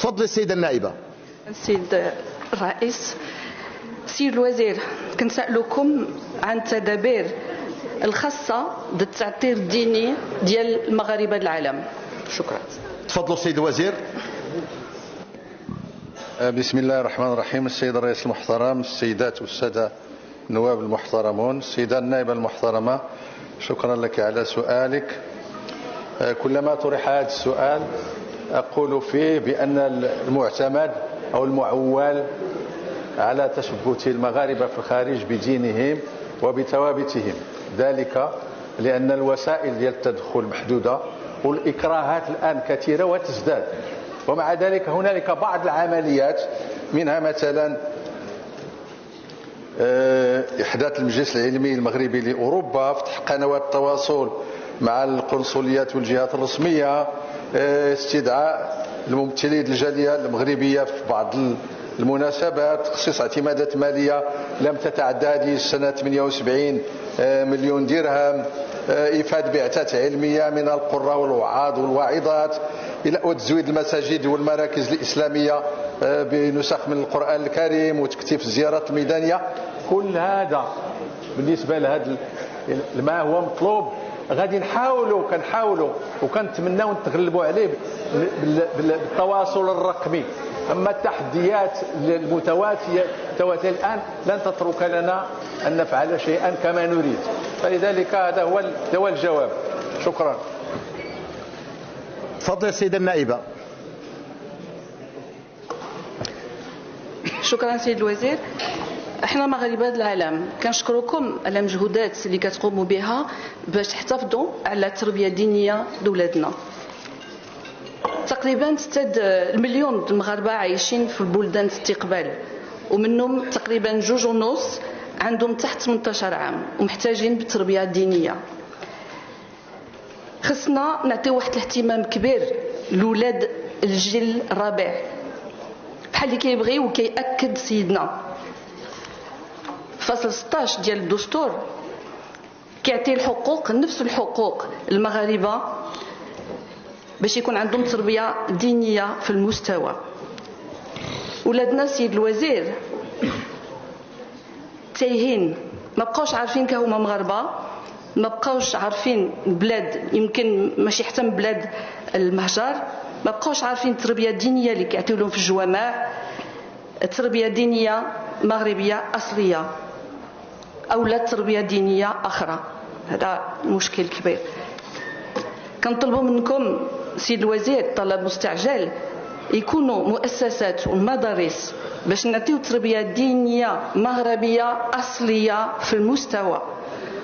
تفضل السيدة النائبة. السيد الرئيس، سيد الوزير، كنسألكم عن التدابير الخاصة بالتعطير الديني ديال المغاربة العالم. شكرا. تفضل السيد الوزير. بسم الله الرحمن الرحيم. السيد الرئيس المحترم، السيدات والسادة النواب المحترمون، السيدة النائبة المحترمة، شكرا لك على سؤالك. كلما طرح هذا السؤال أقول فيه بأن المعتمد أو المعول على تشبت المغاربة في الخارج بدينهم وبثوابتهم، ذلك لأن الوسائل ديال التدخل محدودة والإكراهات الآن كثيرة وتزداد، ومع ذلك هنالك بعض العمليات منها مثلا إحداث المجلس العلمي المغربي لأوروبا، فتح قنوات التواصل مع القنصليات والجهات الرسمية، استدعاء الممثلين الجالية المغربية في بعض المناسبات، تخصيص اعتمادات مالية لم تتعدى هذه السنة 78 مليون درهم، إيفاد بعثات علمية من القراء والوعاظ والواعظات، وتزويد المساجد والمراكز الإسلامية بنسخ من القرآن الكريم، وتكثيف الزيارات الميدانية. كل هذا بالنسبة لهذا ما هو مطلوب غادي كنحاولوا وكنتمناو نتغلبوا عليه بالتواصل الرقمي. أما التحديات المتواتية الآن لن تترك لنا أن نفعل شيئا كما نريد، فلذلك هذا هو الجواب. شكرا. تفضل السيدة النائبة. شكرا سيد الوزير. احنا مغاربة العالم كنشكركم على المجهودات اللي كتقوموا بها باش تحتفظوا على التربية الدينية لولادنا. تقريبا 6 المليون المغاربة عايشين في البلدان الاستقبال، ومنهم تقريبا 2.5 عندهم تحت 18 عام ومحتاجين بالتربية الدينية. خصنا نعطيو واحد الاهتمام كبير لولاد الجيل الرابع بحال اللي كيبغي وكيأكد سيدنا فصل 16 ديال الدستور كيعطي الحقوق، نفس الحقوق المغاربة باش يكون عندهم تربية دينية في المستوى. ولادنا سيد الوزير تايهين، ما بقاوش عارفين كهما مغاربة، ما بقاوش عارفين البلاد، يمكن ماشي حتى من بلاد المهجر، ما بقاوش عارفين التربية الدينية اللي كيعطيو لهم في الجوامع، التربية الدينية مغربية أصلية أو لا تربية دينية أخرى. هذا مشكل كبير. كنطلبوا منكم سيد الوزير طلب مستعجل يكونوا مؤسسات ومدارس باش نعطيو تربية دينية مغربية أصلية في المستوى،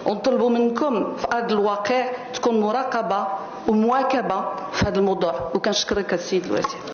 ونطلبوا منكم في أرض الواقع تكون مراقبة ومواكبة في هذا الموضوع. وكنشكرك السيد الوزير.